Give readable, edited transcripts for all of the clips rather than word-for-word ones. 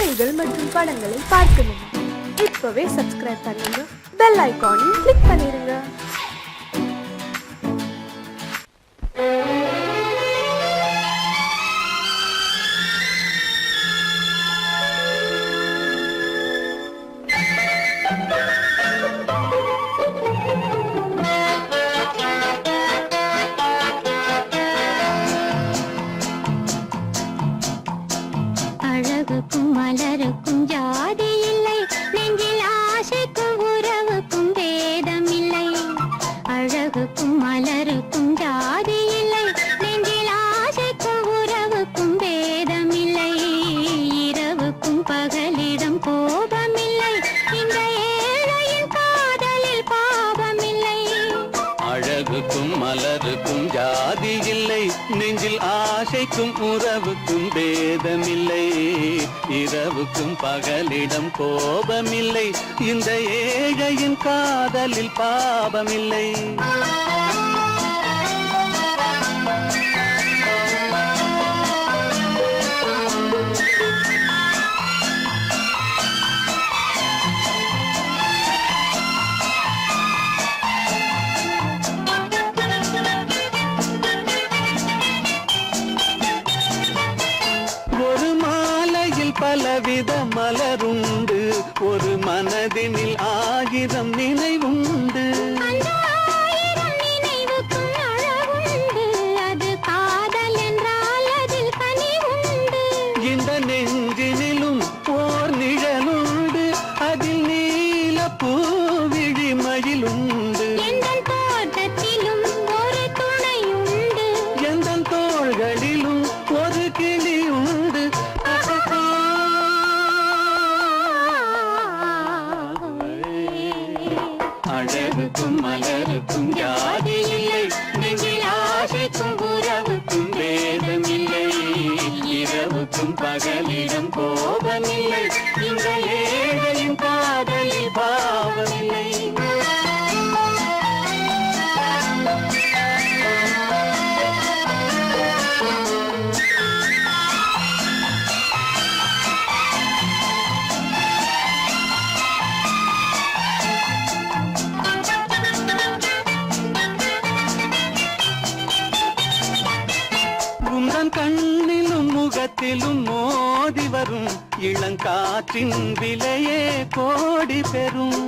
கதைகள் மற்றும் படங்களை பார்க்கணுமா? இப்பவே சப்ஸ்கிரைப் பண்ணுங்க, பெல் ஐகானையும் கிளிக் பண்ணிருங்க. அழகுக்கும் மலருக்கும் ஜாதி இல்லை, நெஞ்சில் ஆசைக்கும் உறவுக்கும் பேதமில்லை. அழகுக்கும் மலருக்கும் ஜாதி இல்லை, நெஞ்சில் ஆசைக்கும் உறவுக்கும் பேதமில்லை. இரவுக்கும் பகலிடம் கோபமில்லை, இந்த ஏழையின் காதலில் பாவமில்லை. அழகுக்கும் மலருக்கும் ஜாதி இல்லை, நெஞ்சில் ஆசைக்கும் உறவுக்கும் பேதமில்லை. இரவுக்கும் பகலிடம் கோபமில்லை, இந்த ஏழையின் காதலில் பாவமில்லை. பலவித மலருண்டு, ஒரு மனதினில் 1000 நினைவுண்டு. இந்த நெஞ்சினிலும் ஓர் நிழலுண்டு, அதில் நீல பூவிழி மயிலுண்டு. தோட்டத்திலும் ஒரு துணையுண்டு, எந்த தோள்களிலும் ஒரு கிளியுண்டு. அழகுக்கும் மலருக்கும் ஜாதி இல்லை, நெஞ்சில் ஆசைக்கும் உறவுக்கும் பேதமில்லை. இரவுக்கும் பகலிடம் கோபமில்லை, இந்த ஏழையின் காதலில் பாவமில்லை. கண்ணிலும் முகத்திலும் மோதி வரும் இளங்காற்றின் விலையே கோடி பெறும்.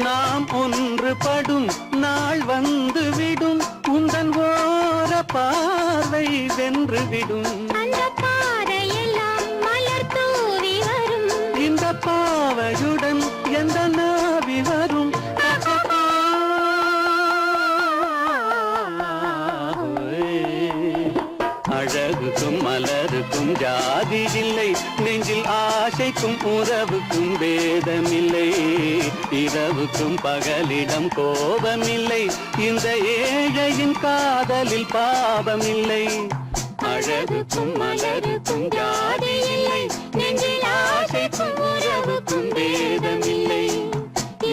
நாம் ஒன்றுபடும் நாள் வந்து விடும், உந்தன் ஓர பார்வை வென்றுவிடும். இந்த பாவையுடன் எந்த நாவி வரும். அழகுக்கும் மலருக்கும் ஜாதி இல்லை, நெஞ்சில் ஆசைக்கும் உறவுக்கும் பேதமில்லை. இரவுக்கும் பகலிடம் கோபமில்லை, இந்த ஏழையின் காதலில் பாவமில்லை. அழகுக்கும் மலருக்கும் ஜாதி இல்லை, நெஞ்சில் ஆசைக்கும் உறவுக்கும் பேதமில்லை.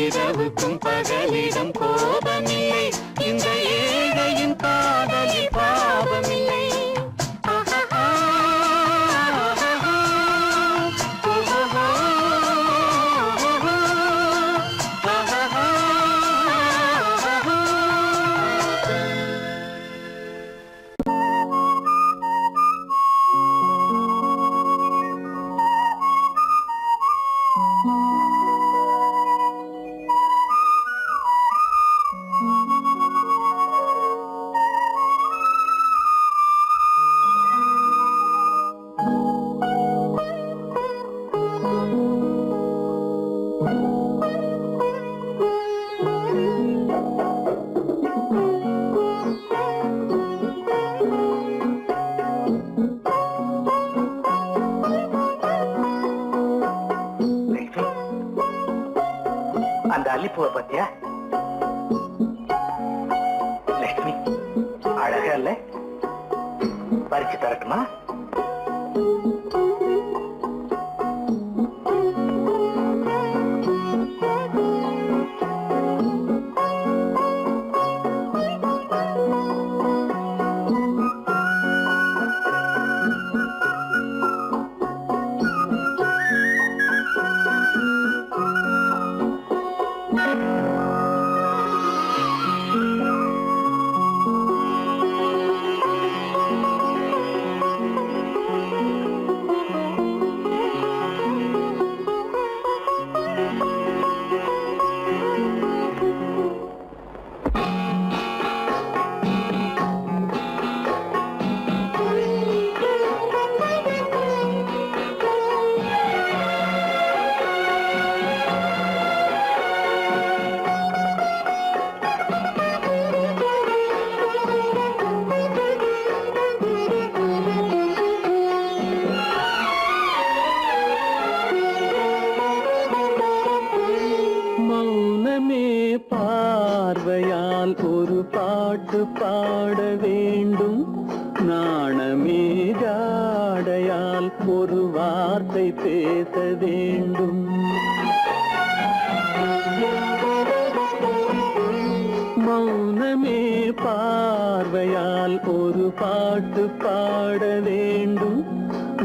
இரவுக்கும் பகலிடம் கோபமில்லை, இந்த ஏழையின் காதலில் பாவமில்லை. அந்த அல்லிப்பூவை பத்தியா லட்சுமி? அழகா இல்ல? பறிச்சு தரட்டுமா? பாட வேண்டும். நாணமே ஜாடையால் ஒரு வார்த்தை பேச வேண்டும். மௌனமே பார்வையால் ஒரு பாட்டு பாட வேண்டும்.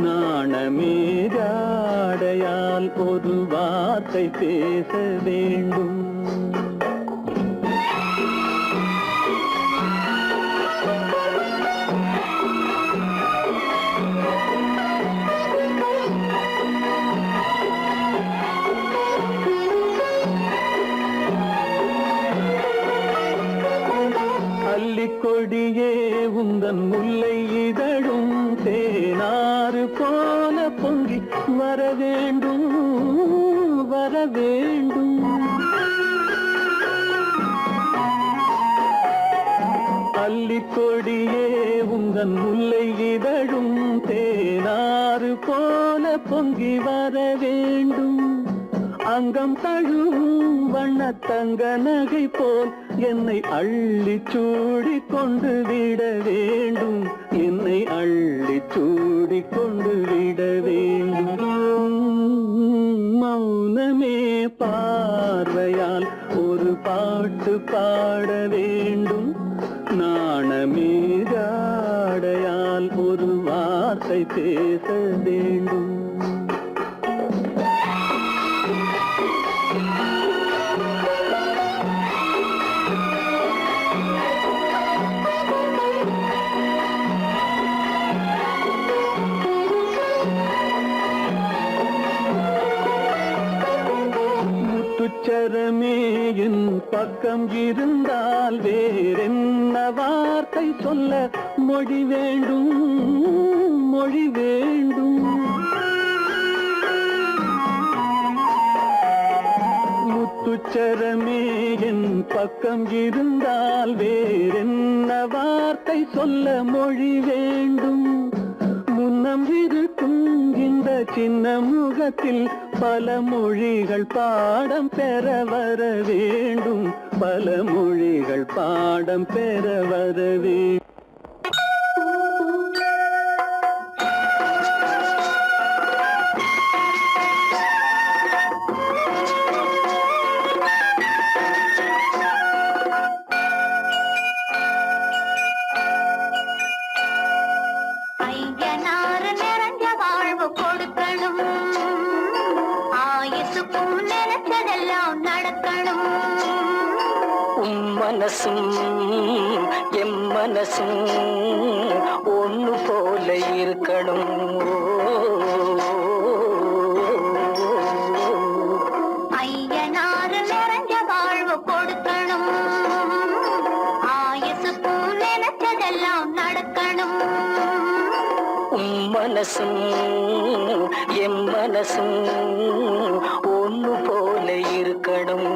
நாணமே ஜாடையால் ஒரு வார்த்தை பேச வேண்டும். கொடியே உந்தன் முல்லை இதழும் தேனாறு போல பொங்கி வர வேண்டும் வர வேண்டும். அல்லிக்கொடியே உந்தன் முல்லை இதழும் தேனாறு போல பொங்கி வர வேண்டும். அங்கம் தழுவும் வண்ணத்தங்க நகை போல் என்னை அள்ளி சூடி கொண்டு விட வேண்டும். என்னை அள்ளி சூடி கொண்டு விட வேண்டும். மௌனமே பார்வையால் ஒரு பாட்டு பாட வேண்டும். நாணமே ஜாடையால் ஒரு வார்த்தை பேச வேண்டும். முத்துச்சரமே என் பக்கம் இருந்தால் வேறென்ன வார்த்தை சொல்ல மொழி வேண்டும் மொழி வேண்டும். முத்துச்சரமே என் பக்கம் இருந்தால் வேறென்ன வார்த்தை சொல்ல மொழி வேண்டும். முன்னம் இருக்கும் இந்த சின்ன முகத்தில் பல மொழிகள் பாடம் பெற வர வேண்டும். பல மொழிகள் பாடம் பெற வர வேண்டும். மனசும் எம் மனசும் ஒன்று போல இருக்கணும். ஐயனாறு நிறைஞ்ச வாழ்வு கொடுக்கணும். ஆயுசுக்கு நினைச்சதெல்லாம் நடக்கணும். மனசும் எம் மனசும் ஒன்று போல இருக்கணும்.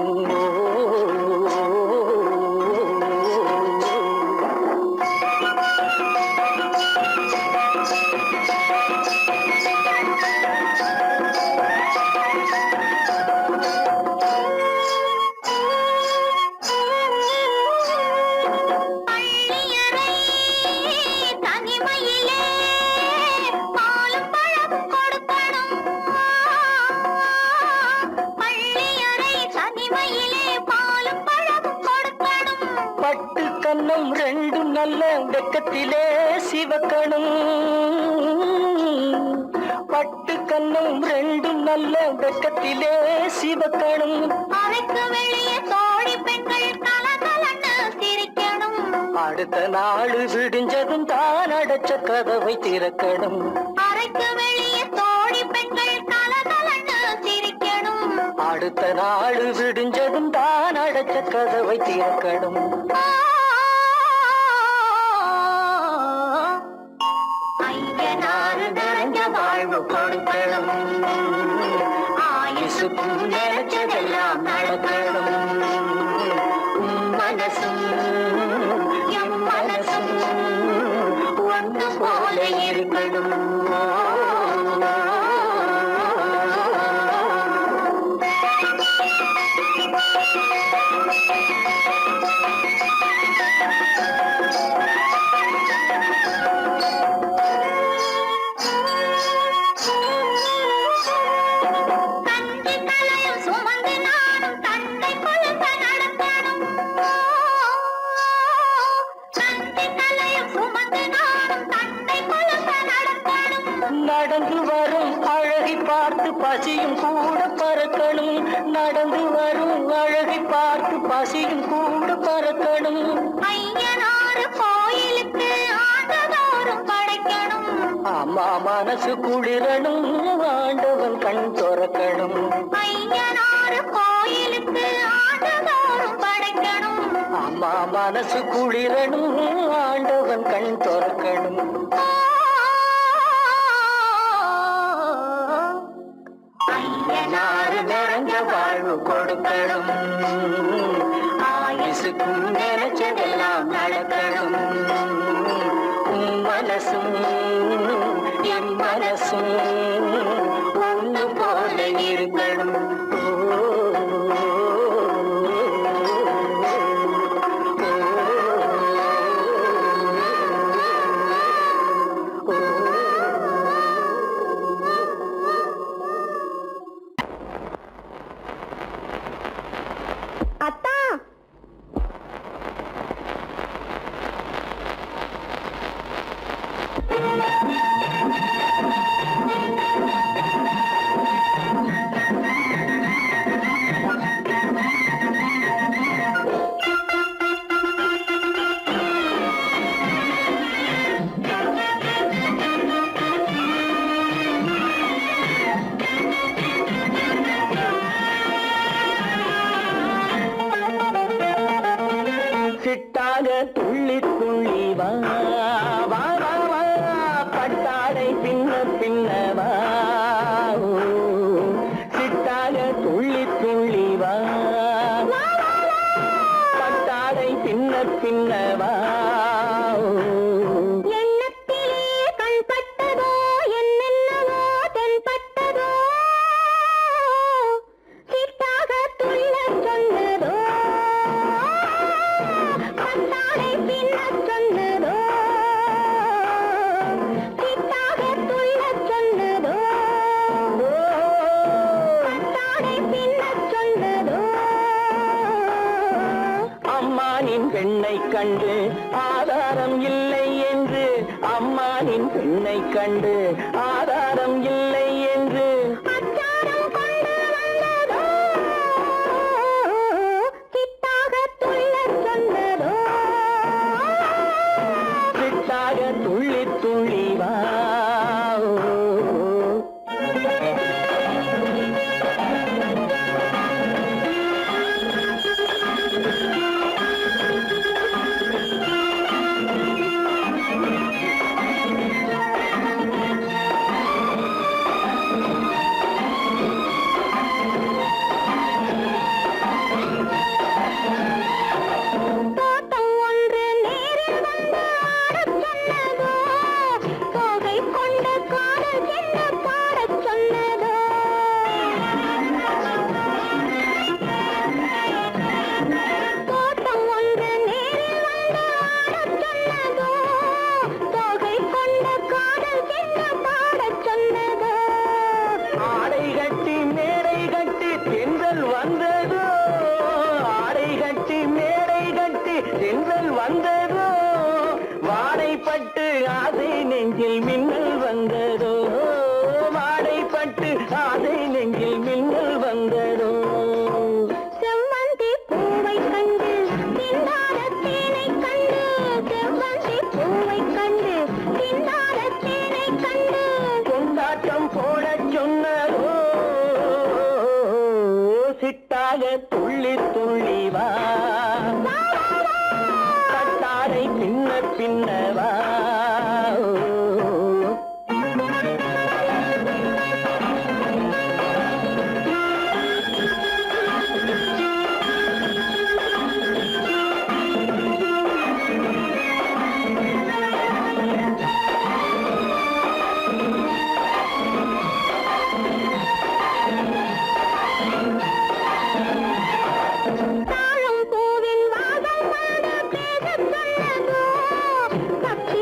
கண்ணம் ரெண்டும் நல்ல வெக்கத்திலே சிவக்கணும். பட்டு கண்ணம் ரெண்டும் நல்ல வெக்கத்திலே சிவக்கணும். அறைக்கு வெளியே தோழி பெண்கள் கலகலன்னு சிரிக்கணும். அடுத்த நாள் விடிஞ்சதும் தான் அடைச்ச கதவை திறக்கணும். அறைக்கு வெளியே தோழி பெண்கள் கலகலன்னு சிரிக்கணும். அடுத்த நாள் விடிஞ்சதும் தான் அடைச்ச கதவை திறக்கணும். வாழ்வு கொடுக்கணும். ஆயுசுக்கும் நினைச்சதெல்லாம் நடக்கணும். மனசும் எம் மனசும் ஒன்று போல இருக்கணும். நடந்து வரும் அழகை பார்த்து பசியும் கூட பறக்கணும். நடந்து வரும் அழகை பார்த்து பசியும் கூட பறக்கணும். ஐயனாறு கோயிலுக்கு ஆண்டதோறும் படைக்கணும். அம்மா மனசு குளிரணும், ஆண்டவன் கண் துறக்கணும். ஐயனாறு கோயிலுக்கு ஆண்டதோறும் படைக்கணும். அம்மா மனசு குளிரணும், ஆண்டவன் கண் துறக்கணும். ஐயனாறு நிறைஞ்ச வாழ்வு கொடுக்கணும். ஆயுசுக்கும் நினைச்சதெல்லாம் நடக்கணும். உன் மனசும் என் மனசும் ஒன்று போல இருக்கணும். அத்தா, சிட்டாக துள்ளி துள்ளி வா வா வா வா, பட்டாடை பின்ன பின்னவா. சிட்டாக துள்ளி துள்ளி வா, பட்டாடை பின்ன பின்னவா. எண்ணத்திலே கண்பட்டதோ என்னென்னவோ தென்பட்டதோ, சிட்டாக துள்ளச் சொன்னதோ, பட்டாடை பின்னச் சொன்னதோ, சிட்டாக துள்ளச் சொன்னதோ, பட்டாடை பின்னச் சொன்னதோ. அம்மானின் பெண்ணை கண்டு ஆதாரம் இல்லை என்று, அம்மானின் பெண்ணை கண்டு ஆதாரம் இல்லை என்று அச்சாரம் கொண்டு வந்ததோ, சிட்டாக துள்ளச் சொன்னதோ. சிட்டாக துள்ளி துள்ளி வா. தோட்டம் ஒன்று நேரில் வந்து ஆடச் சொன்னதோ, தோகை கொண்ட காதல் என்ன பாடச் சொன்னதோ. தோட்டம் ஒன்று நேரில் வந்து ஆடச் சொன்னதோ, தோகை கொண்ட காதல் என்ன பாடச் சொன்னதோ. ஆடை கட்டி மேடை கட்டி தென்றல் வந்ததோ, ஆடை கட்டி மேடை கட்டி தென்றல் வந்ததோ, வாடைப்பட்டு ஆசை நெஞ்சில் மின்னல் வந்ததோ, வாடைப்பட்டு ஆசை நெஞ்சில் மின்னல் வந்ததோ. செவ்வந்தி பூவை கண்டு திண்டாட தேனை கண்டு, செவ்வந்தி பூவை கண்டு திண்டாட தேனை கண்டு, கொண்டாட்டம் போடச் சொன்னதோ, சிட்டாக துள்ளி துள்ளி வா, கட்டாரை பின்ன பின்னவா. தாழம் பூவின் வாசம் வந்து பேசச் சொன்னதோ, பச்சை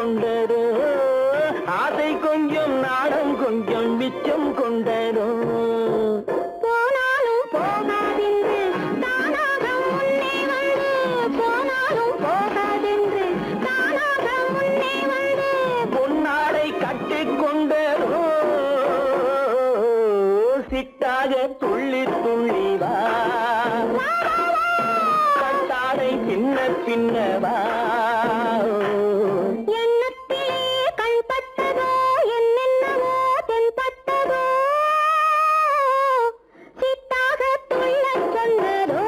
கொண்டதோ ஆசை கொஞ்சம் நாடம் கொஞ்சம் மிச்சம் கொண்டதோ போனாலும் போகாதென்று தானாக முன்னே வந்து போனாலும் போகாதென்று தானாக முன்னே வந்து பொன்னாடை கட்டிக்கொண்டதோ சிட்டாக துள்ளி துள்ளி வா கட்டாடை சின்ன சின்னவா எண்ணத்திலே கண்பட்டதோ என்னென்னவோ தென்பட்டதோ சித்தாக துள்ளச் சொன்னதோ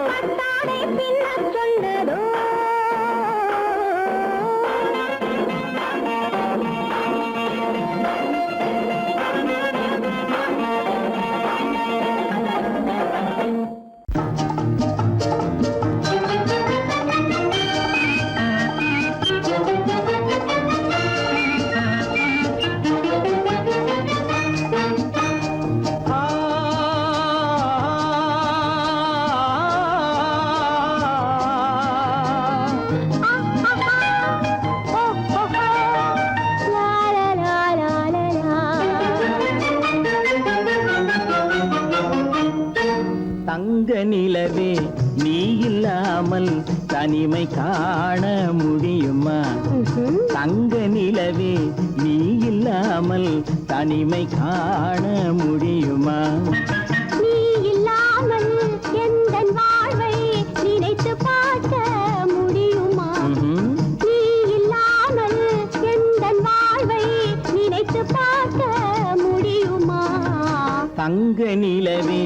கட்டாடை பின்னச் சொன்னதோ தங்க நிலவே நீ இல்லாமல் தனிமை காண முடியுமா தங்க நிலவே நீ இல்லாமல் தனிமை காண முடியுமா நீ இல்லாமல் எந்தன் வாழ்வை நினைத்து பார்க்க முடியுமா நீ இல்லாமல் எந்தன் வாழ்வை நினைத்து பார்க்க முடியுமா தங்க நிலவே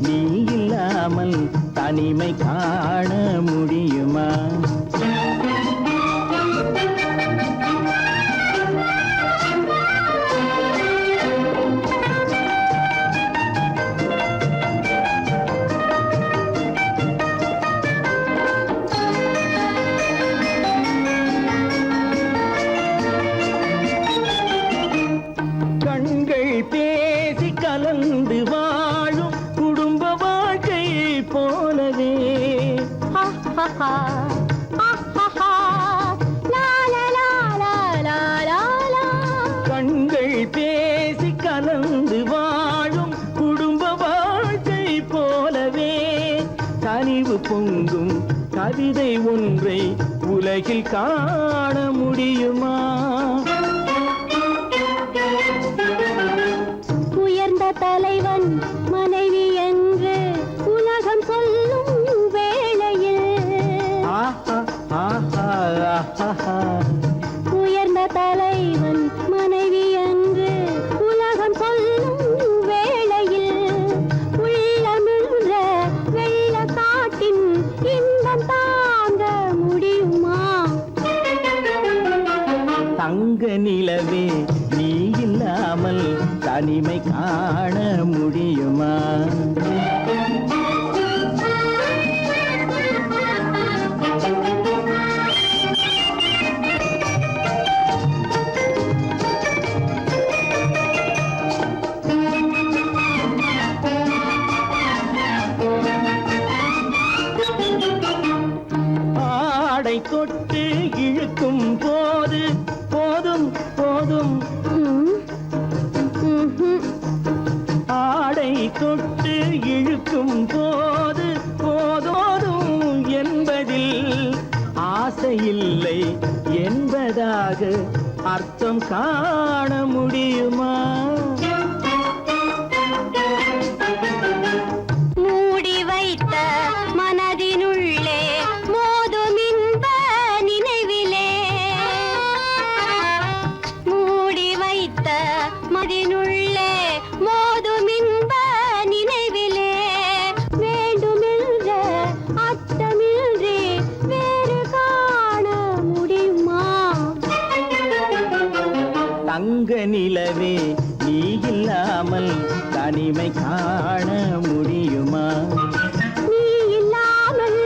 நீ இல்லாமல் தனிமை காண முடியுமா கண்கள் பேசி கலந்து வாழும் குடும்ப வாழ்க்கை போலவே கண்கள் பேசி கலந்து வாழும் குடும்ப வாழ்க்கை போலவே கனிவு பொங்கும் கவிதை ஒன்றை உலகில் காண முடியுமா உயர்ந்த தலைவன் மனைவி என்று உலகம் சொல்லும் வேளையில் உயர்ந்த தலைவன் மனைவி என்று உலகம் சொல்லும் வேளையில் உள்ளமிழ்ற வெள்ள காட்டின் இன்பம் தாங்க முடியுமா தங்க நிலவே நீ இல்லாமல் தனிமை காண முடியுமா ஆடை தொட்டு இழுக்கும் போது போதும் போதும் ஆடை தொட்டு இழுக்கும் போது போதோதும் என்பதில் ஆசையில்லை என்பதாக அர்த்தம் காண முடியுமா மூடி வைத்த மனதினுள்ளே மோதும் இன்ப நினைவிலே மூடி வைத்த மனதினுள்ளே மோதும் இன்ப நினைவிலே வேண்டுமென்ற அர்த்தமின்றி வேறு காண முடியுமா தங்க நிலவே நீ இல்லாமல் தனிமை காண முடியுமா நீ இல்லாமல்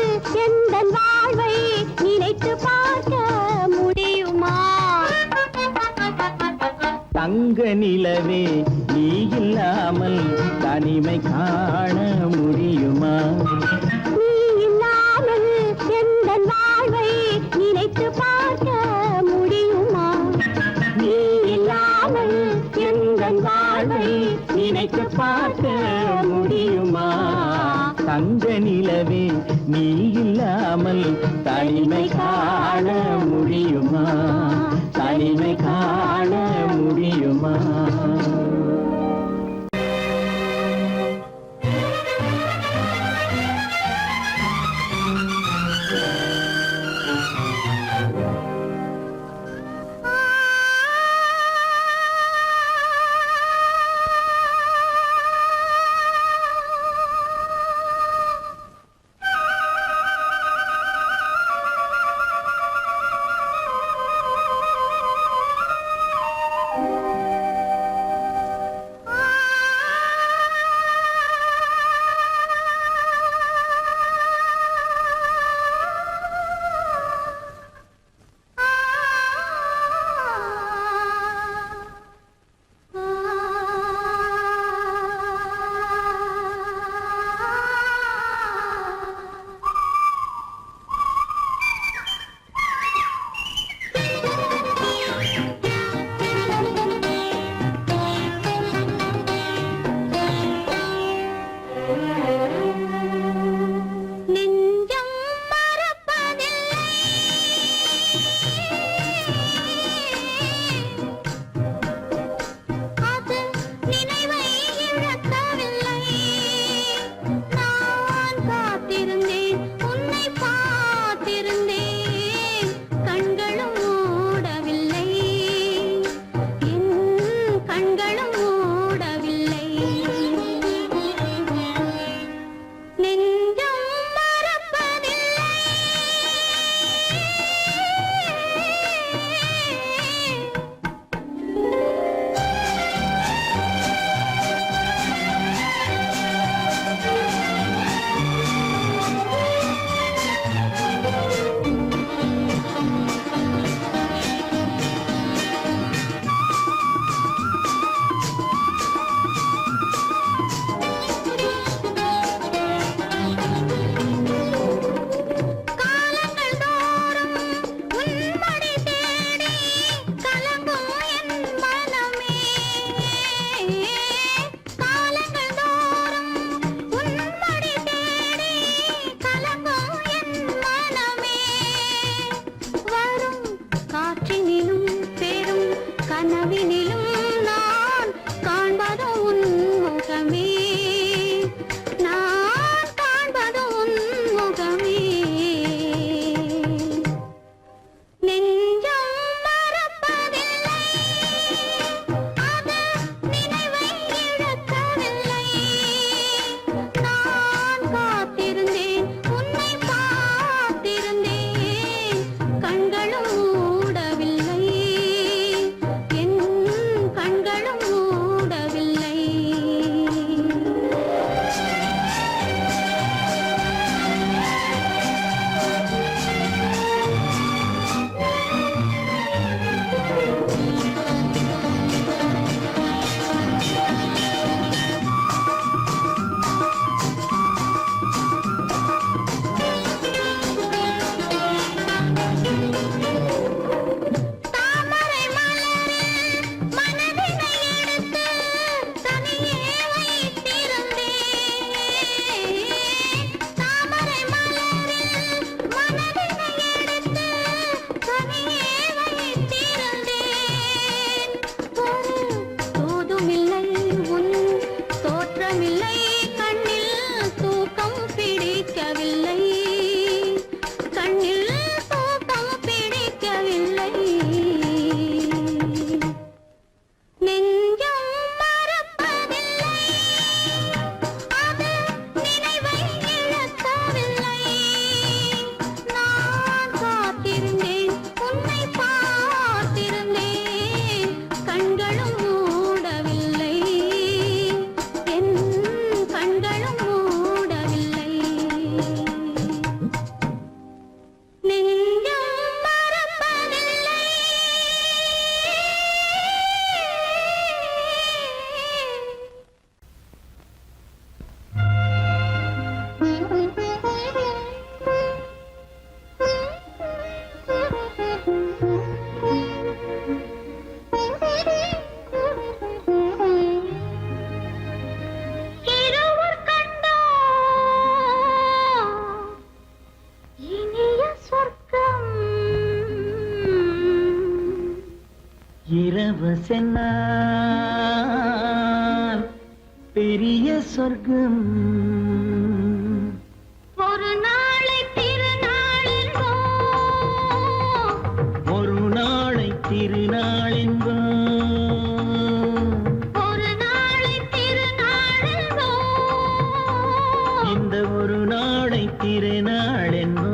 எந்தன் வாழ்வை நினைத்து பார்க்க முடியுமா தங்க நிலவே நீ இல்லாமல் தனிமை காண முடியுமா நீ இல்லாமல் எந்தன் வாழ்வை நினைத்து தங்க நிலவே நீ இல்லாமல் தனிமை காண முடியுமா? தனிமை காண முடியுமா? பரவசென்னால் பெரிய சொர்க்கம். ஒரு நாளை திருநாளென்போ, ஒரு நாளை திருநாளென்போ, ஒரு நாளை திருநாளென்போ, இந்த ஒரு நாளை திருநாளென்போ.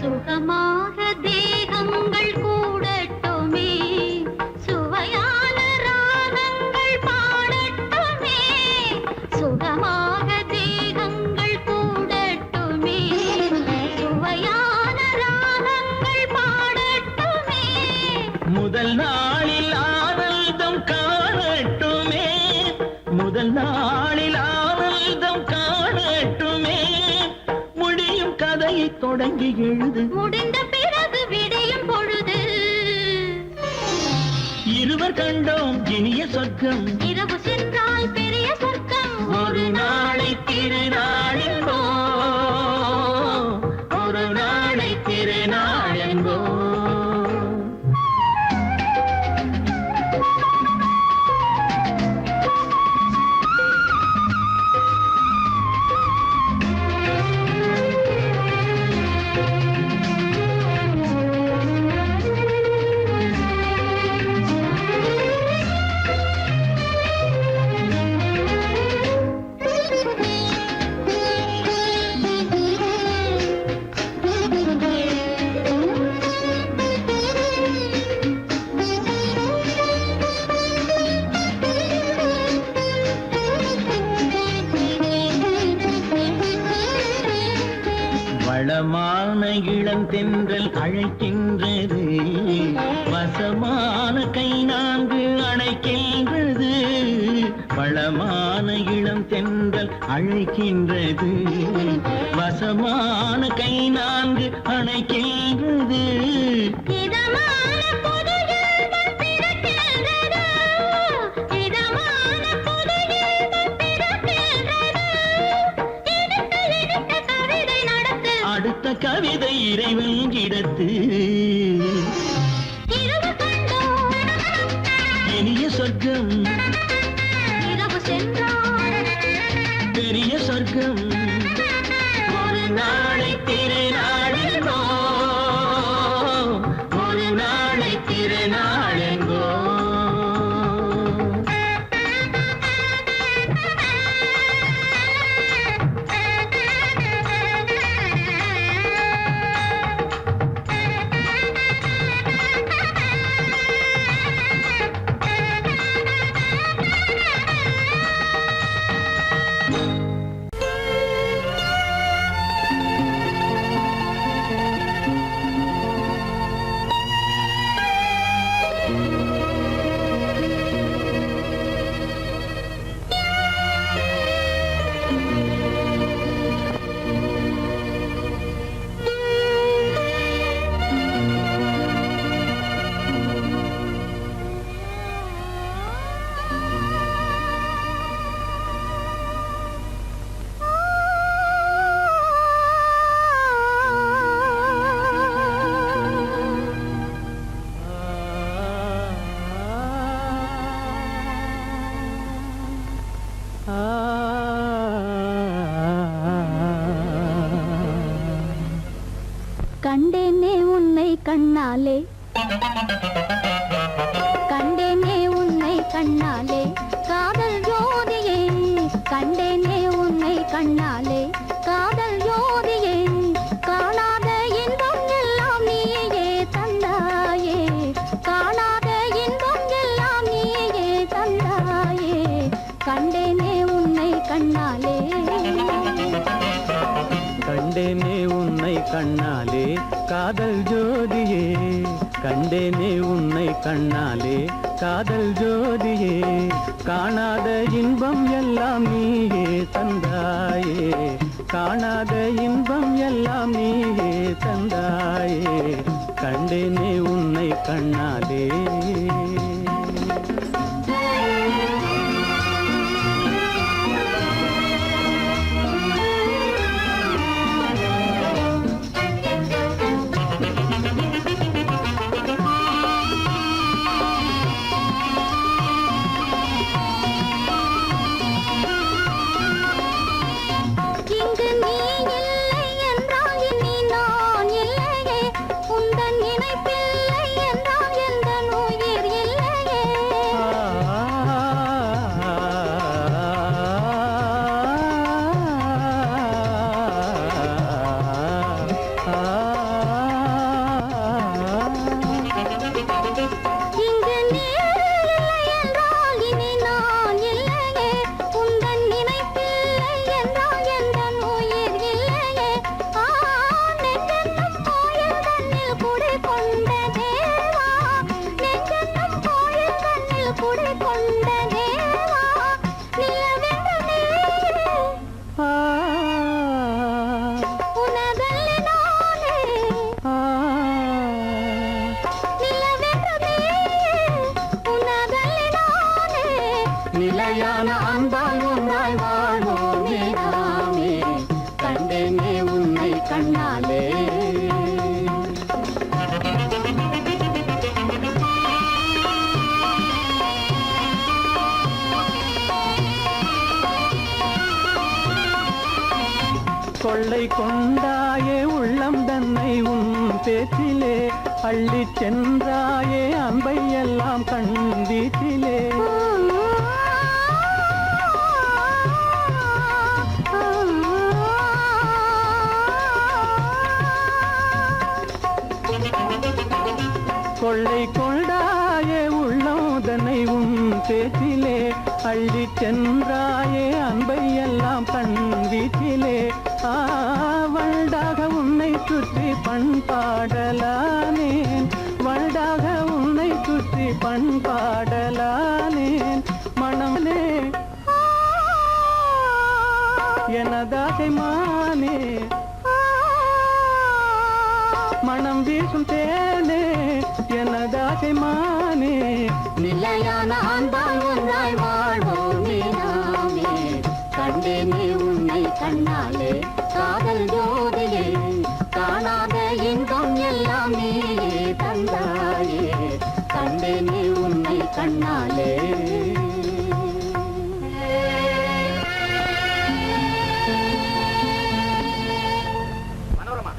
சுகமாக தேகங்கள் கூடட்டுமே, சுவையான ராகங்கள் பாடட்டுமே. சுகமாக தேகங்கள் கூடட்டுமே, சுவையான ராகங்கள் பாடட்டுமே. முதல் நாளில் ஆனந்தம் காணட்டுமே, முதல் நாளில் ஆனந்தம் காணட்டுமே. முடியும் கதையை தொடங்கி எழுது, முடிந்த பிறகு விடியும் பொழுது இருவர் கண்டோம் இனிய சொர்க்கம். இரவு சென்றால் பெரிய சொர்க்கம். ஒரு நாளை திருநாளென்போ, ஒரு நாளை திருநாளென்போ. வளமான இளம் தென்றல் அழைக்கின்றது, வசமான கை நான்கு அணைக்கின்றது. வளமான இளம் தென்றல் அழைக்கின்றது, வசமான கை நான்கு அணைக்கின்றது. இதமான புது இன்பம் பிறக்கின்றது, இதமான புது இன்பம் பிறக்கின்றது. இனிக்க இனிக்க கவிதை நடத்து, அடுத்த கவிதை இறைவன் இடத்து. இரவு கண்டோம் இனிய சொர்க்கம், இரவு சென்றால் பெரிய சொர்க்கம். ஒரு நாளை திருநாளென்போ, ஒரு நாளை திருநாளென்போ. கண்டேனே உன்னை கண்ணாலே, கண்டேனே உன்னை கண்ணாலே, காதல் ஜோதியே. கண்டேனே உன்னை கண்ணாலே, காதல் ஜோதியே. காணாத இன்பம் எல்லாம் நீயே தந்தாயே, காணாத இன்பம் எல்லாம் நீயே தந்தாயே. கண்டேனே உன்னை கண்ணாலே. கண்ணாலே காதல் ஜோதியே கண்டேனே உன்னை கண்ணாலே காதல் ஜோதியே காணாத இன்பம் எல்லாம் நீயே தந்தாயே காணாத இன்பம் எல்லாம் நீயே தந்தாயே கண்டேனே உன்னை கண்ணாலே இங்கு நீ இல்லை என்றால் இனி நான் இல்லையே உந்தன் நினைப்பில்லை என்றால் எந்த உயிர் இல்லையே இங்கு நீ இல்லை என்றால் இனி நான் இல்லையே உந்தன் நினைப்பில்லை என்றால் எந்த உயிர் இல்லையே நெஞ்சென்னும் கோயில் கண்ணில் குடி கொண்ட தேவா நெஞ்சென்னும் கோயில் கண்ணில் குடி கொண்ட தேவா நிலவென்று நீ உனதல்லி நானே நிலவென்று நீ உனதல்லி நானே நிலையான அன்பால் ஒன்றாய் வாழ்வோமே நாமே கண்டேனே உன்னை கண்ணாலே கொள்ளை கொண்டாயே உள்ளம் தன்னை உன் பேச்சிலே அள்ளிச் சென்றாயே அன்பை எல்லாம் கண் வீட்டிலே கொள்ளை கொண்டாயே உள்ளம் தன்னை உன் பேச்சிலே அள்ளிச் சென்றாயே அன்பை எல்லாம் கண் வீட்டிலே வண்டாக உன்னை சுற்றி பண்பாடலானேன் வண்டாக உன்னை சுற்றி பண்பாடலானேன் மனமே எனதாசை மானே மனம் வீசும் தேனே எனதாசை மானே நிலையான அன்பால் ஒன்றாய் வாழ்வோமே நாமே கண்டேனே உன்னை கண்ணாலே காதல் ஜோதியே காணாத இன்பம் எல்லாம் நீயே தந்தாயே கண்டேனே உன்னை கண்ணாலே மனோரமா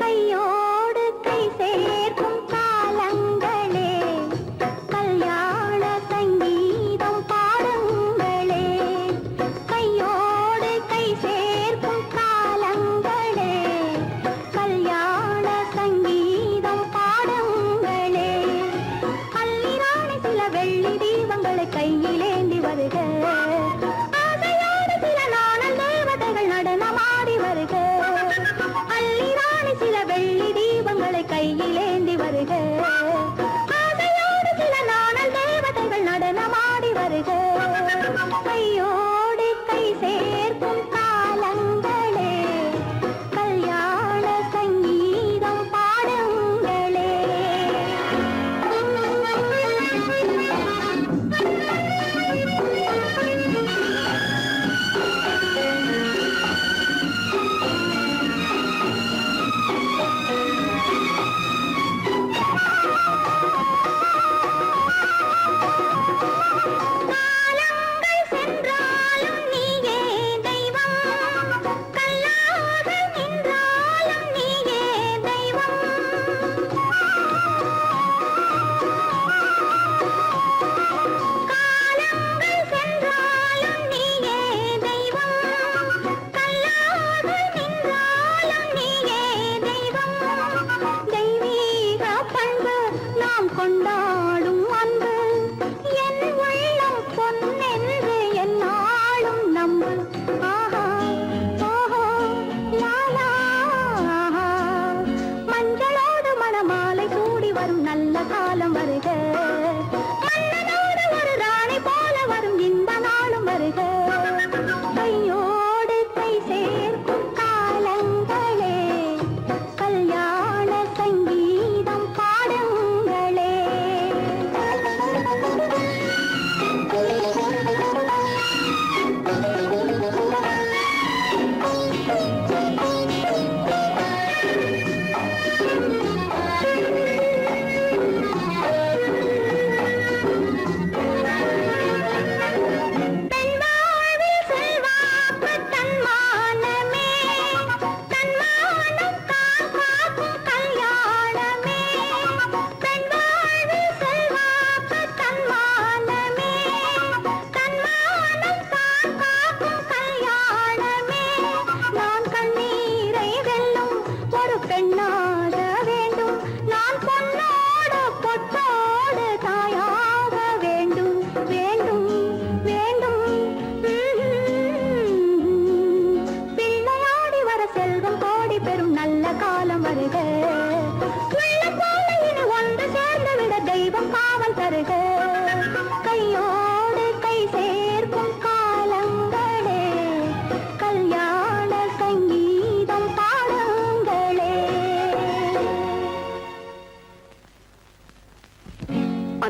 கையோடு கை சேர்க்கும் காலங்களே கல்யாண சங்கீதம் பாடுங்களே கையோடு கை சேர்க்கும் காலங்களே கல்யாண சங்கீதம் பாடுங்களே அள்ளிராணி சில வெள்ளி தீபங்களை கையிலேந்தி வருக ஆசையோடு சில நாணல் தேவதைகள் நடனமாடி வருக அள்ளிராணி சில வெள்ளி தீபங்களை கையிலேந்தி வருக ஆசையோடு சில நாணல் தேவதைகள் நடனமாடி வருக கையோடு கை சேர்க்கும் காலங்களே கல்யாண சங்கீதம் பாடுங்களே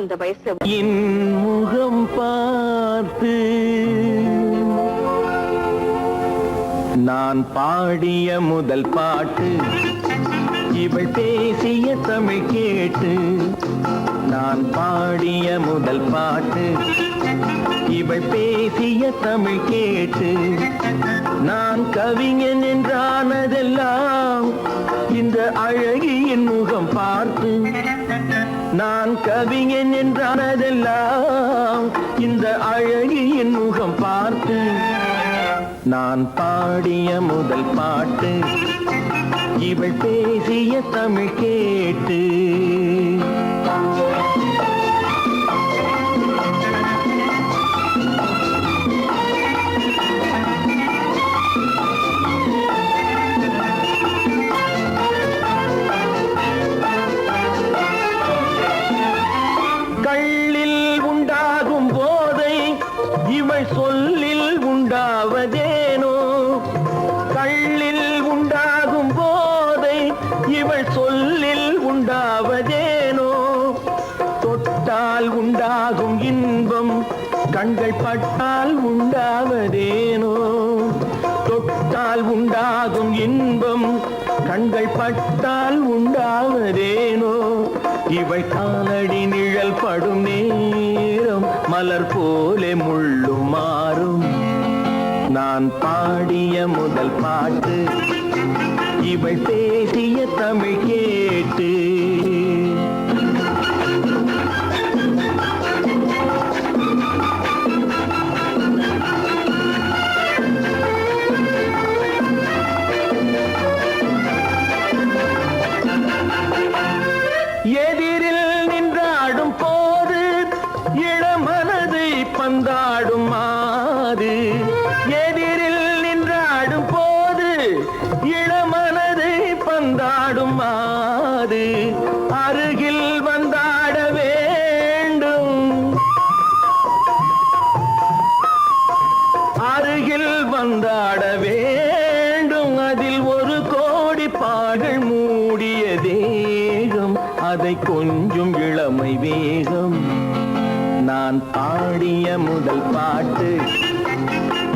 அந்த வயசுல என் முகம் பார்த்து நான் பாடிய முதல் பாட்டு, இவள் பேசிய தமிழ் கேட்டு. நான் பாடிய முதல் பாட்டு, இவள் பேசிய தமிழ் கேட்டு. நான் கவிஞன் என்றானதெல்லாம் இந்த அழகியின் முகம் பார்த்து. நான் கவிஞன் என்றானதெல்லாம் இந்த அழகியின் முகம் பார்த்து. நான் பாடிய முதல் பாட்டு, இவள் பேசிய தமிழ் கேட்டு. கள்ளில் உண்டாகும் போதை இவள் சொல்லில் உண்டாவதேனோ. கள்ளில் உண்டாகும் போதை இவள் சொல்லில் உண்டாவதேனோ. தொட்டால் உண்டாகும் இன்பம் கண்கள் பட்டால் உண்டாவதேனோ. தொட்டால் உண்டாகும் இன்பம் கண்கள் பட்டால் உண்டாவதேனோ. இவள் காலடி நிழல் படும் நேரம் மலர் போலே முள்ளும் மாறும். நான் பாடிய முதல் பாட்டு, இவள் பேசிய தமிழ் கேட்டு. எதிரில் நின்றாடும் போது இளமனதை பந்தாடும் மாது. எதிரில் நின்றாடும் போது இளமனதை பந்தாடும் மாது. அருகில் வந்தாட வேண்டும், அருகில் வந்தாட வேண்டும். அதில் ஒரு கோடி பாடல் மூடிய தேகம், அதை கொஞ்சம் இளமை வேகம். நான் பாடிய முதல் பாட்டு,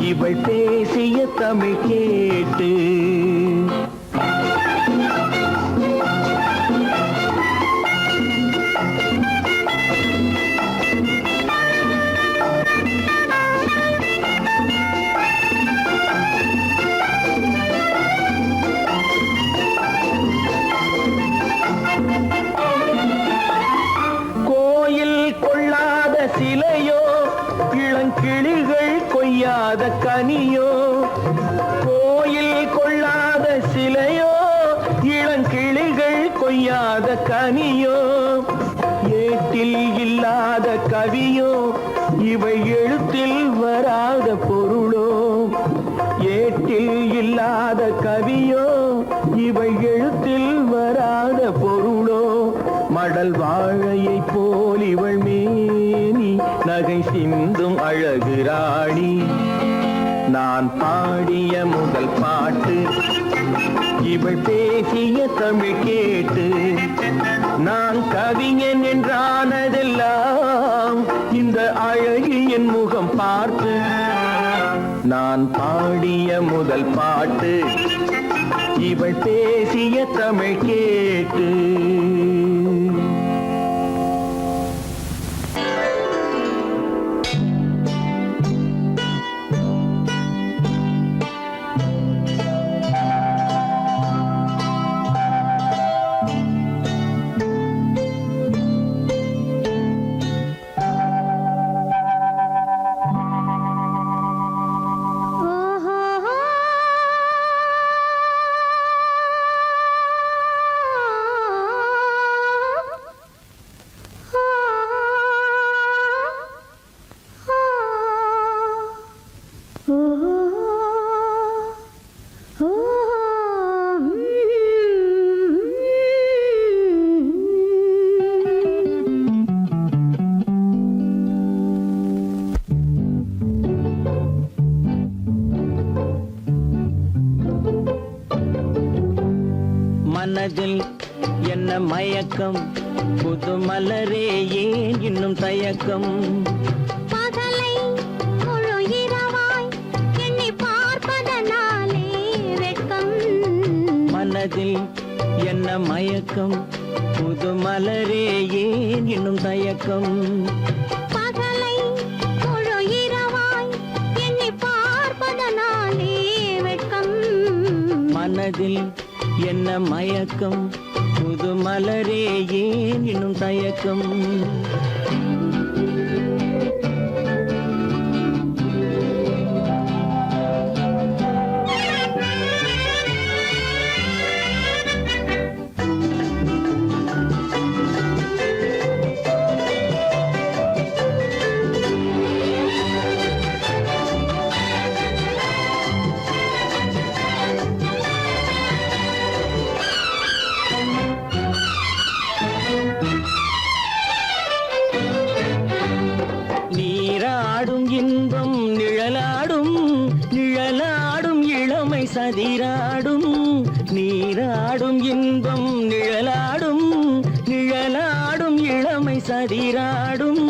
இவள் பேசிய தமிழ் கேட்டு. கோயில் கொள்ளாத சிலையோ, இளங்கிளிகள் கொய்யாத கனியோ. கோயில் கொள்ளாத சிலையோ, இளங்கிளிகள் கொய்யாத கனியோ. ஏட்டில் இல்லாத கவியோ, இவை எழுத்தில் வராத பொருளோ. ஏட்டில் இல்லாத கவியோ, இவை எழுத்தில் வராத பொருளோ. மடல் வாழையை போல் இவள் மேனி, நகை சிந்தும் அழகு ராணி. நான் பாடிய முதல் பாட்டு, இவள் பேசிய தமிழ் கேட்டு. நான் கவிஞன் என்றானதெல்லாம் இந்த அழகியின் முகம் பார்த்து. நான் பாடிய முதல் பாட்டு, இவள் பேசிய தமிழ் கேட்டு. ஓஹோ. ஆ மயக்கம் புது மலரே ஏன் இன்னும் தயக்கம் பகலை முழு இரவாய் எண்ணி பார்ப்பதனாலே வெட்கம் மனதில் என்ன மயக்கம் புது மலரே ஏன் இன்னும் தயக்கம் பகலை முழு இரவாய் எண்ணி பார்ப்பதனாலே வெட்கம் மனதில் என்ன மயக்கம் புது மலரே ஏன் இன்னும் தயக்கம் நீராடும் இன்பம் நிழலாடும் நிழலாடும் இளமை சதிராடும் நீராடும் இன்பம் நிழலாடும் நிழலாடும் இளமை சதிராடும்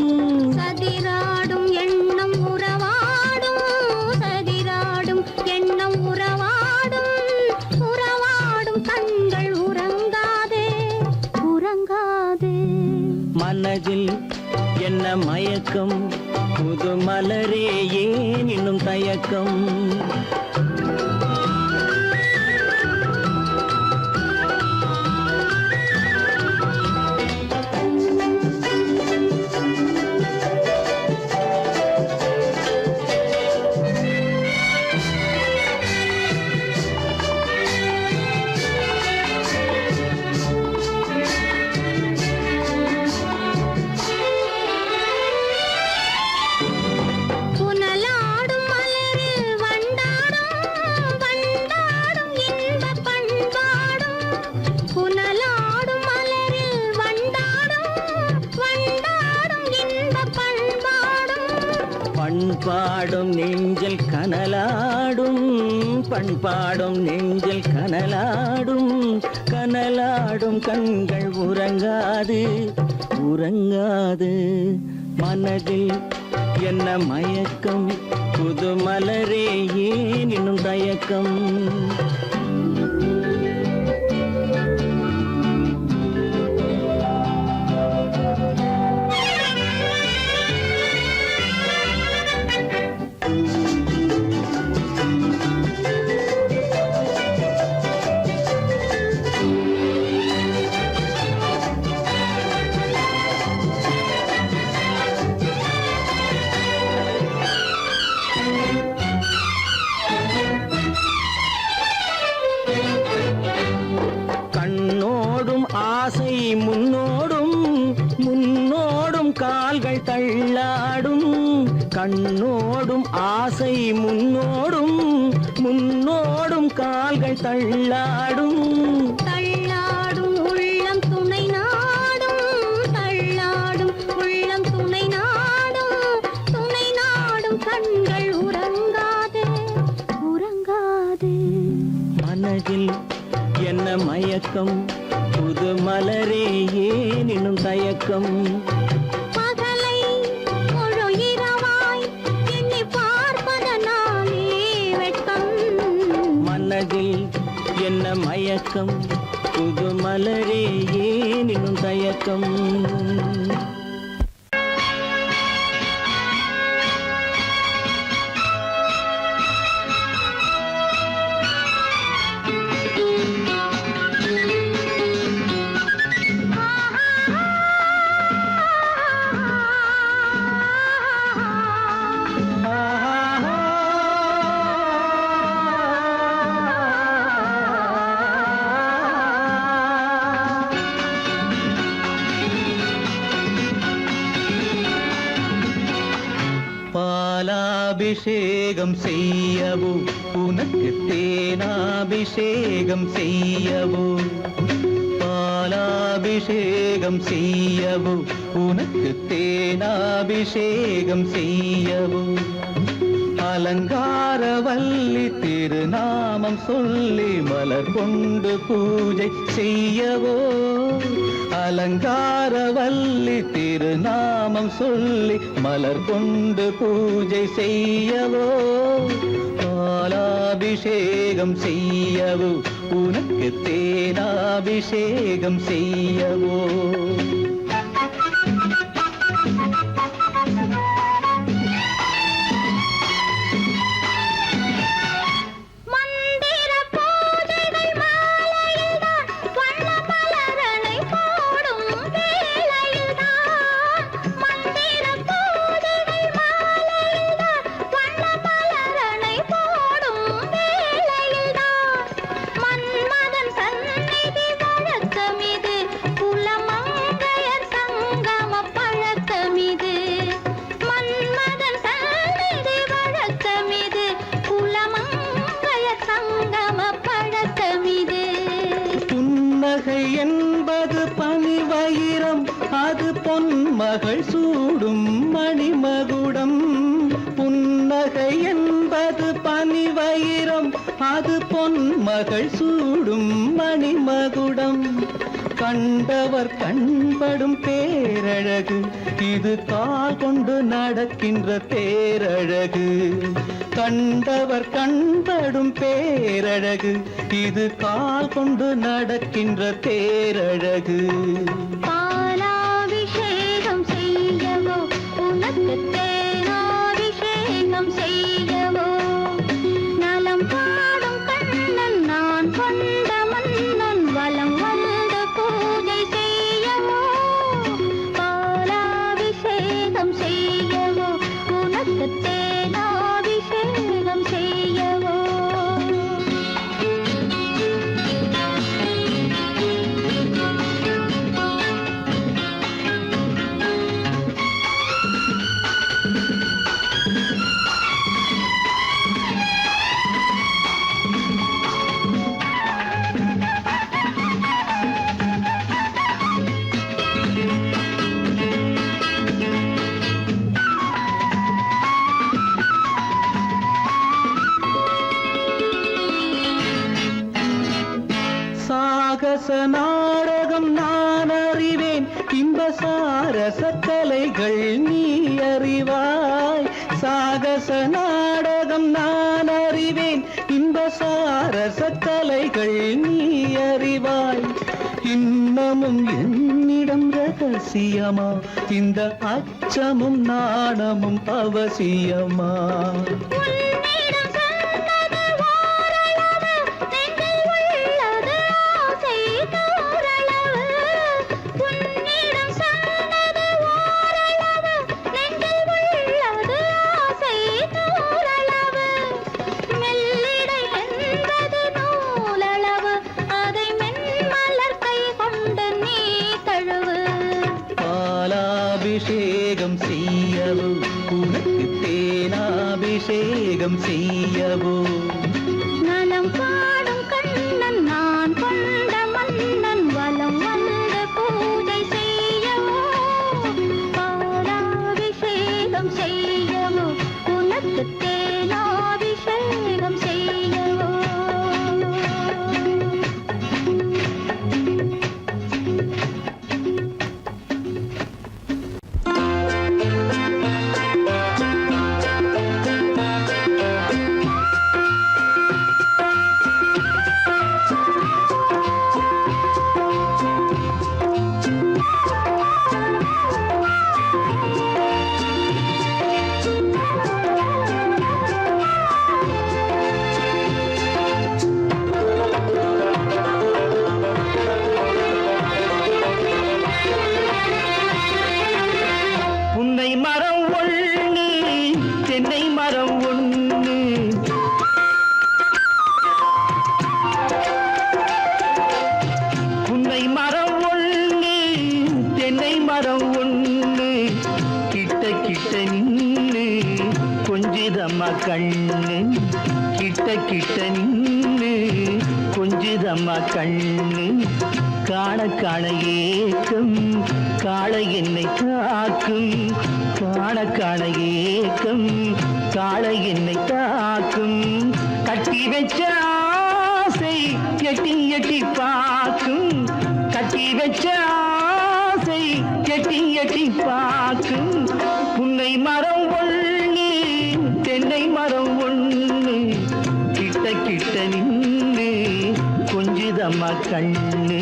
சதிராடும் எண்ணம் உறவாடும் சதிராடும் எண்ணம் உறவாடும் உறவாடும் கண்கள் உறங்காதே உறங்காதே மனதில் என்ன மயக்கம் புது மலரே ஏன் இன்னும் தயக்கம் புனலாடும் மலரில் வண்டாடும் வண்டாடும் இன்பப் பண்பாடும் புனலாடும் மலரில் வண்டாடும் வண்டாடும் இன்பப் பண்பாடும் பண்பாடும் நெஞ்சில் கனலாடும் பண்பாடும் நெஞ்சில் கனலாடும் கனலாடும் கண்கள் உறங்காது உறங்காது மனதில் என்ன மயக்கம் புது மலரே ஏன் இன்னும் தயக்கம் கண்ணோடும் ஆசை முன்னோடும் முன்னோடும் கால்கள் தள்ளாடும் கண்ணோடும் ஆசை முன்னோடும் முன்னோடும் கால்கள் தள்ளாடும் தள்ளாடும் உள்ளம் துணை நாடும் தள்ளாடும் உள்ளம் துணை நாடும் கண்கள் உறங்காதே உறங்காதே மனதில் என்ன மயக்கம் புது மலரே ஏன் இன்னும் தயக்கம் பகலை முழு இரவாய் எண்ணி பார்ப்பதனாலே வெட்கம் மனதில் என்ன மயக்கம் புது மலரே ஏன் இன்னும் தயக்கம் பாலாபிஷேகம் செய்யவோ உனக்கு தேனாபிஷேகம் செய்யவோ பாலாபிஷேகம் செய்யவோ உனக்கு தேனாபிஷேகம் செய்யவோ அலங்காரவல்லி திருநாமம் சொல்லி மலர் கொண்டு பூஜை செய்யவோ அலங்காரவல்லி திருநாமம் சொல்லி மலர் கொண்டு பூஜை செய்யவோ பாலாபிஷேகம் செய்யவோ உனக்கு தேனாபிஷேகம் செய்யவோ என்பது பனிவயிரம் அது பொன்மகள் சூடும் மணிமகுடம் புன்னகை என்பது பனிவயிரம் அது பொன்மகள் சூடும் மணிமகுடம் கண்டவர் கண்படும் பேரழகு இது கால் கொண்டு நடக்கின்ற தேரழகு கண்டவர் கண்படும் பேரழகு இது கால் கொண்டு நடக்கின்ற தேரழகு பாலாபிஷேகம் செய்யவோ உனக்கு தேனாபிஷேகம் செய்யவோ நலம் பாடும் கண்ணன் நான் கொண்ட மன்னன் வலம் வந்து பூஜை செய்யவோ பாலாபிஷேகம் செய்யவோ உனக்கு தேனாபிஷேகம் செய்யவோ சாகச நாடகம் நான் அறிவேன் இன்ப சாரச கலைகள் நீ அறிவாய் சாகச நாடகம் நான் அறிவேன் இன்ப சாரச கலைகள் நீ அறிவாய் இன்னமும் என்னிடம் ரகசியமா இந்த அச்சமும் நாணமும் அவசியமா பாலாபிஷேகம் செய்யவோ உனக்கு தேனாபிஷேகம் செய்யவோ நலம் பாடும் கண்ணன் நான் கொண்ட மன்னன் வலம் வந்து பூஜை செய்யவோ பாலாபிஷேகம் செய்யவோ உனக்கு தேனாபிஷேகம் செய்யவோ புன்னை மரம் ஒண்ணு தென்னை மரம் ஒண்ணு புன்னை மரம் ஒண்ணு தென்னை மரம் ஒண்ணு கிட்ட கிட்ட நின்னு கொஞ்சிதம்மா கண்ணு கிட்ட கிட்ட நின்னு கொஞ்சிதம்மா கண்ணு காண காண ஏக்கம் காளை என்னை காக்கும் காண காண ஏக்கம் காளை என்னை தாக்கும் கட்டி வச்ச ஆசை எட்டி எட்டி பார்க்கும் கட்டி வச்ச ஆசை எட்டி எட்டி பார்க்கும் புன்னை மரம் ஒண்ணு தென்னை மரம் ஒண்ணு கிட்ட கிட்ட நின்று கொஞ்சுதம்மா கண்ணு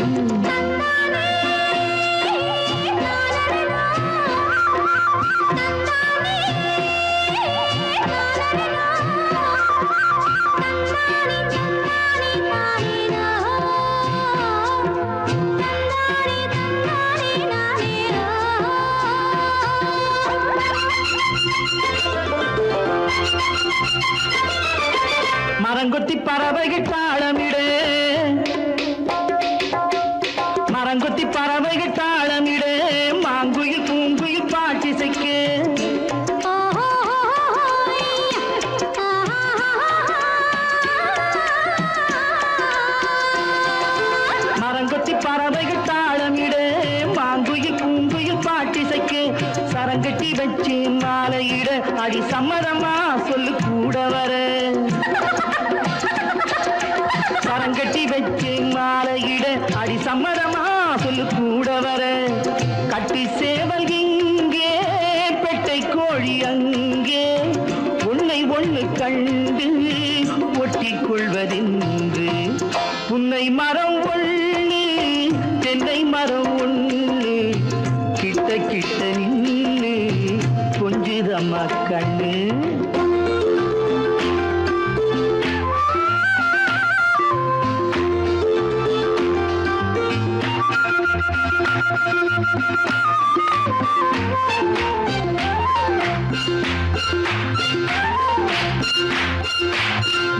மரங்கொத்தி பறவைகள் தாளமிடு மரங்கொத்தி பறவைகள் தாளமிடு மாங்குயில் பூங்குயில் பாட்டிசைக்கு மரங்கொத்தி பறவைகள் தாளமிடு மாங்குயில் பூங்குயில் பாட்டிசைக்கு சரங்கட்டி வச்சு மாலையிட அடி சம்மதமா சொல்லு கூட வர சரங்கட்டி வச்சு மாலையிட அடி சம்மதமா சொல்லு கூட வர கட்டி சேவல் இங்கே பெட்டை கோழி அங்கே உன்னை ஒண்ணு கண்டு ஒட்டிக் கொள்வதென்று புன்னை மரம் ஒண்ணு தென்னை மரம் ஒண்ணு கிட்ட கிட்ட நின்று கொஞ்சுதம்மா கண்ணு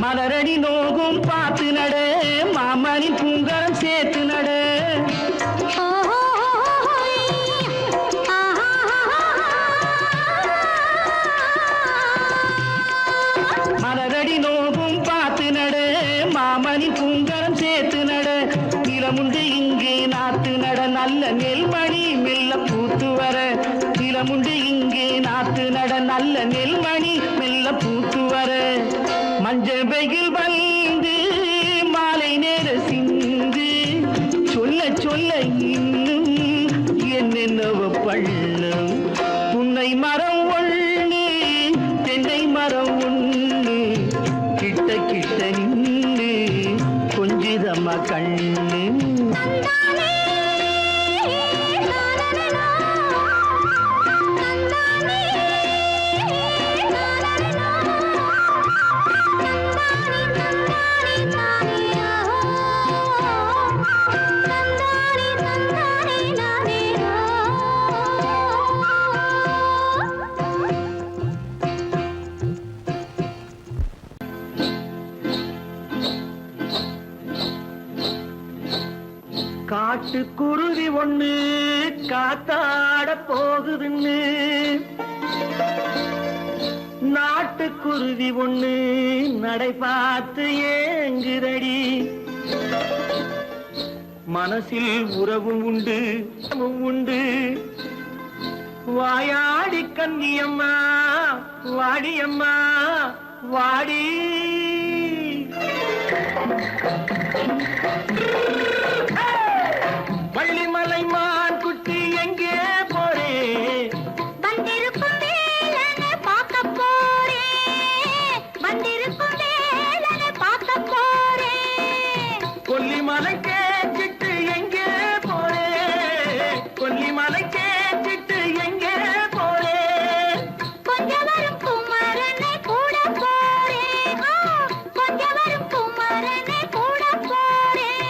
மலரடி நோகும் பார்த்து நட மாமணி பூங்கரம் சேர்த்து நட மலரடி நோகும் பார்த்து நட மாமணி பூங்கரம் சேர்த்து நட நிலமுண்டு இங்கே நாத்து நட நல்ல நெல்மணி மெல்ல பூத்து வர நிலமுண்டு இங்கே நாத்து நட நல்ல நெல்மணி மெல்ல பூத்து வர மஞ்ச வெயில் வந்து மாலை நேர சிந்து சொல்ல சொல்ல இன்னும் என்னென்னவ பண்ணும் புன்னை மரம் ஒண்ணு தென்னை மரம் ஒண்ணு கிட்ட கிட்ட நின்று கொஞ்சுதம்மா கண்ணு காட்டுக்குருவி ஒண்ணு காத்தாட போகுதுன்னு நாட்டுக்குருவி ஒண்ணு நடை பார்த்து ஏங்குதடி மனசில் உறவும் உண்டு உண்டு வாயாடி கன்னியம்மா வாடியம்மா வாடி வள்ளிமலை மான் குட்டி எங்கே போறே வந்திருக்கும் வேலனை பார்க்க போறேன் வந்திருக்கும் வேலனை பார்க்க போறேன் கொல்லிமலை கேச்சிட்டு எங்கே போறே கொல்லிமலை கேச்சிட்டு எங்கே போறே கொஞ்சம் வரும் குமரனை கூட போறேன் கொஞ்சம் வரும் குமரனை கூட போறேன்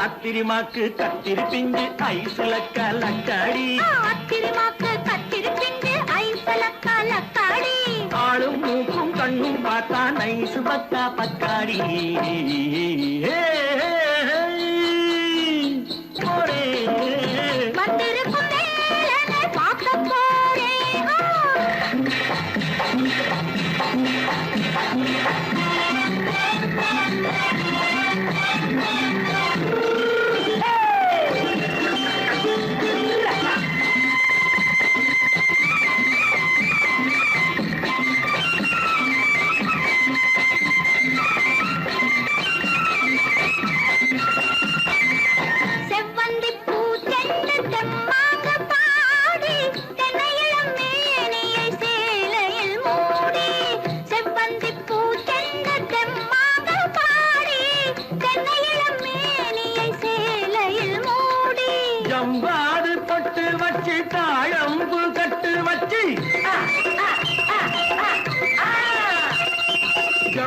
அத்திரிமாக்கு கத்திரி பிஞ்சு ஐசுல கலக்காடி அத்திரிமாக்கு கத்திரி பிஞ்சு ஐசல கலக்காடி ஆளும் மூக்கும் கண்ணும் பார்த்தா நைசு பக்கா பக்காடி போறே வந்திருக்கும் வேலனை பார்க்க போறேன்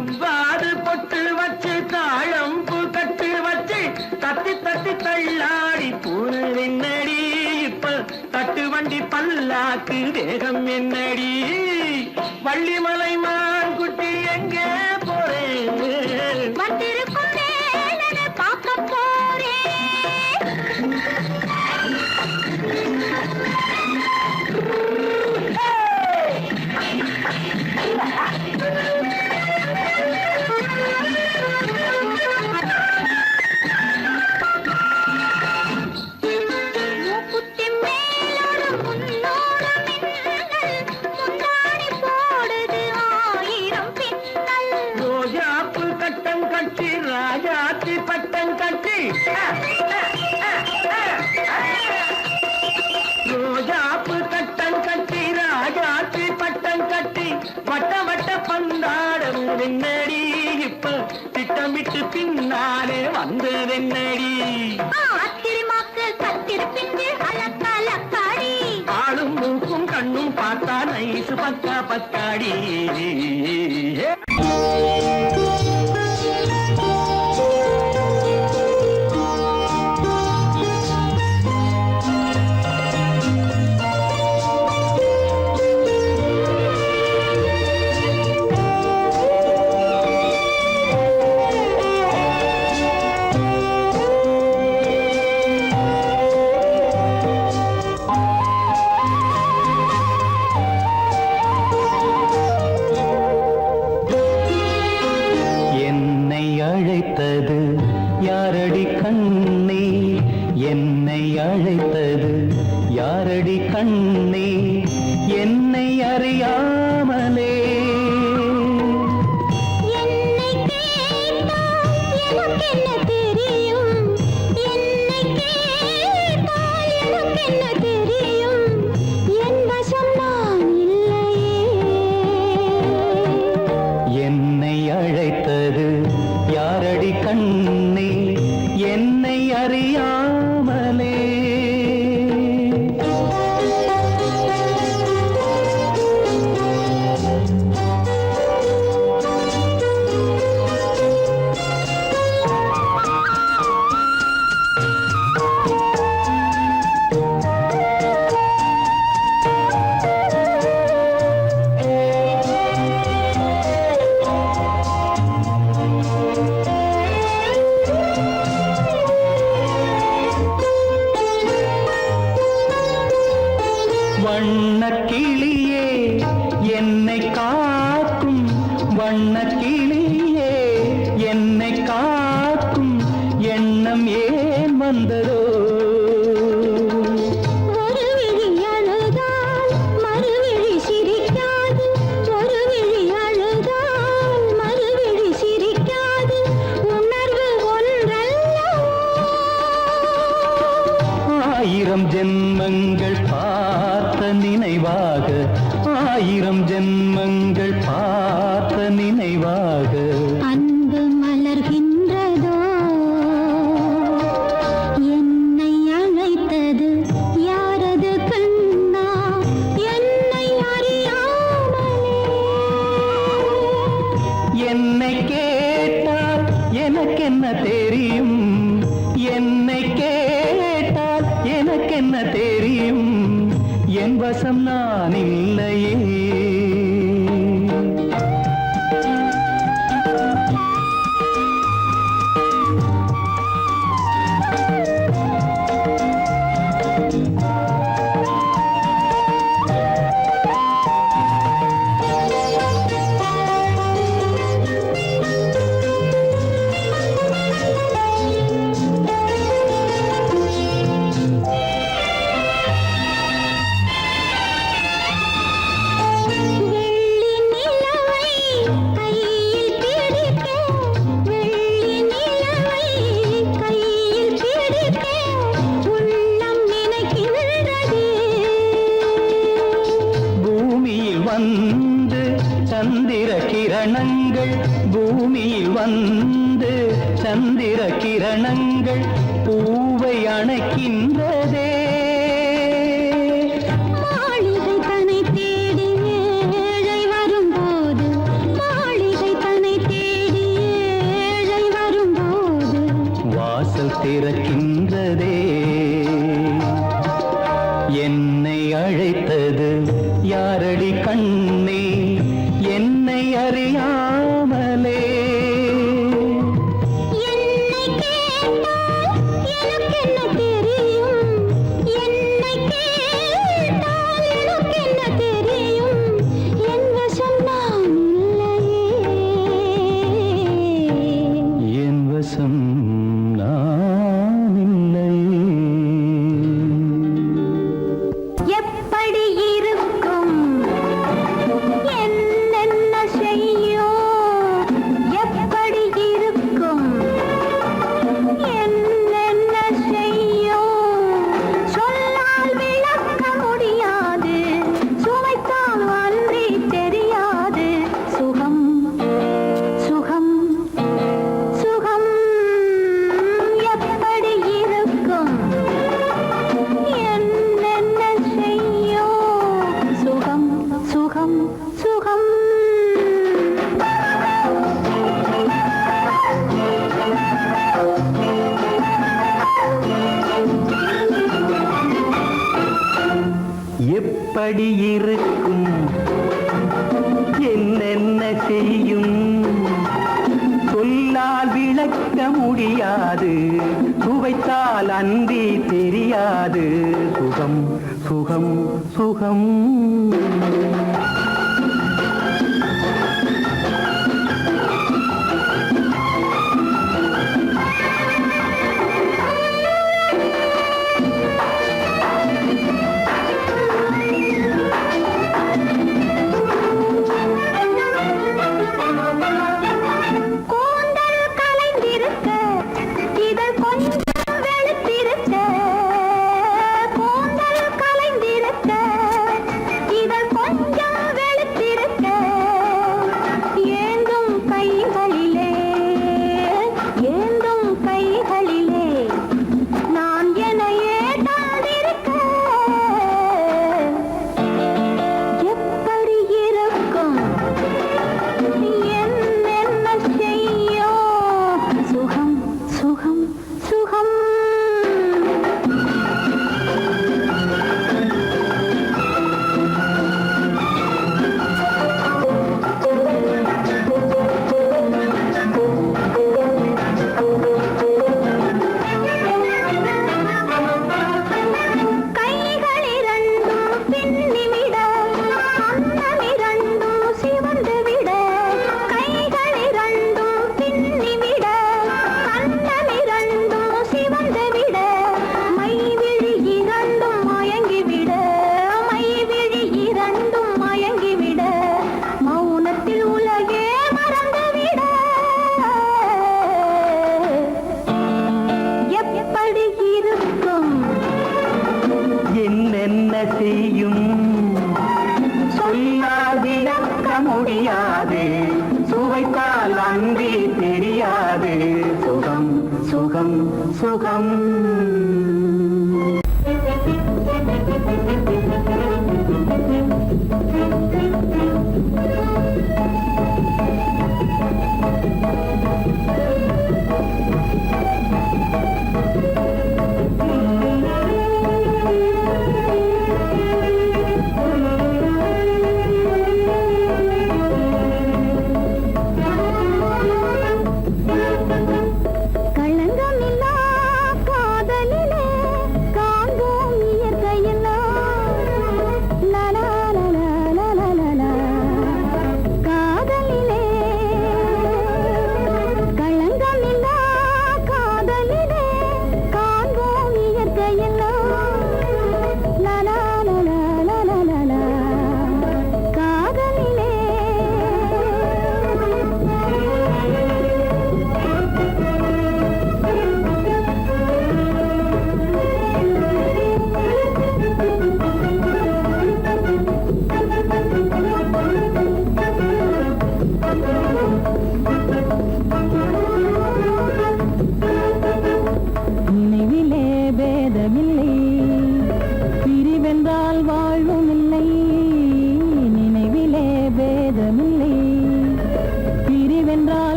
கவ்வாது பொட்டு வச்சு தாழம்பு கட்டு வச்சு தத்தி தத்தி தள்ளாடி பூனு என்னடி இப்ப தட்டு வண்டி பல்லாக்கு வேகம் என்னடி வள்ளிமலை மான் குட்டி எங்கே போறேன் வந்திருக்கும் வேலனை பார்க்க போறேன். மூக்குத்தி மேலோடு முன்னோடு மின்னல், முந்தாணி போடுது 1000 பின்னல். ரோஜாப்பு கட்டம் கட்டி ராஜாத்தி பட்டம் கட்டி ரோஜாப்பு கட்டம் கட்டி ராஜாத்தி பட்டம் கட்டி வட்ட வட்ட பந்தாடம் என்னடி இப்ப திட்டமிட்டு பின்னாலே வந்து என்னடி ஆத்திரமாக்கு கத்திருப்பிஞ்சு அலக்காடி. ஆளும் மூக்கும் கண்ணும் பார்த்தா நைசு பக்கா பக்காடி என்னை அழைத்தது யாரடி கண்ணே என்னை அழைத்தது யாரடி கண்ணே என்னை அறியாமலே என்னை கேட்டால் எனக்கென்ன தெரியும், என்னை கேட்டால் எனக்கென்ன தெரியும், என் வசம் நான் இல்லையே. என்னை அழைத்தது யாரடி கண்ணே என்னை அறியாமலே வண்ணக்கிளியே என்னை காக்கும் வண்ணக்கிளியே என்னை காக்கும் எண்ணம் ஏன் வந்ததோ ஒரு விழி அழுதால் மறுவிழி சிரிக்காது, ஒரு விழி அழுதால் மறுவிழி சிரிக்காது, உணர்வு ஒன்றல்லவோ. 1000 ஜென்மங்கள் பார்த்த நினைவாக 1000 ஜென்மங்கள் பார்த்த நினைவாக அன்பு மலர்கின்றதோ. என்னை அழைத்தது யாரது கண்ணா, என்னை அறியாமலே. என்னை கேட்டால் எனக்கென்ன தெரியும் என்னை கேட்டால் எனக்கென்ன தெரியும் என் வசம் நான் இல்லையே கிரணங்கள் பூமியில் வந்து சந்திர கிரணங்கள் பூவை அணைக்கின்றதே மாளிகை தன்னை தேடி ஏழை வரும்போது மாளிகை தன்னை தேடி கண்ணே என்னை அறியாமலே என்னை கேட்டால் எனக்கென்ன தெரியும் என்னை கேட்டால் எனக்கென்ன தெரியும் என் வசம் நான் இல்லையே என் வசம் நான் இல்லையே எப்படி இருக்கும் என்னென்ன செய்யும் எப்படி இருக்கும் என்னென்ன செய்யும் சொல்லால் விளக்க முடியாது சுவைத்தால் அன்றி தெரியாது சுகம் சுகம் சுகம் எப்படி இருக்கும் என்னென்ன செய்யும் சுகம் சுகம் சுகம் எப்படி இருக்கும் என்னென்ன செய்யும் சொல்லால் விளக்க முடியாது சுவைத்தால் அன்றி தெரியாது சுகம் சுகம் சுகம் கூந்தல் கலைந்திருக்க இதழ் கொஞ்சம் வெளுத்திருக்க கூந்தல் கலைந்திருக்க இதழ் கொஞ்சம் வெளுத்திருக்க ஏந்தும் கைகளிலே நான் என்னையே தாழ்ந்திருக்க எப்படி இருக்கும் என்னென்ன செய்யும் சுகம் சுகம் சுகம் கைகள் இரண்டும் பின்னிவிட அன்னம் இரண்டும் சிவந்து விட கைகள் இரண்டும் பின்னிவிட அன்னம் இரண்டும் சிவந்து விட மைவிழி இரண்டும் மயங்கிவிட மைவிழி இரண்டும் மயங்கிவிட மௌனத்தில் உலகே மறந்துவிட எப்படி இருக்கும் என்னென்ன செய்யும் சொல்லால் விளக்க முடியாது சுவைத்தால் அன்றி தெரியாது சுகம் சுகம் சுகம் களங்கமில்லா காதலிலே காண்போம் இயற்கையெல்லாம்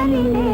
வாசலிலே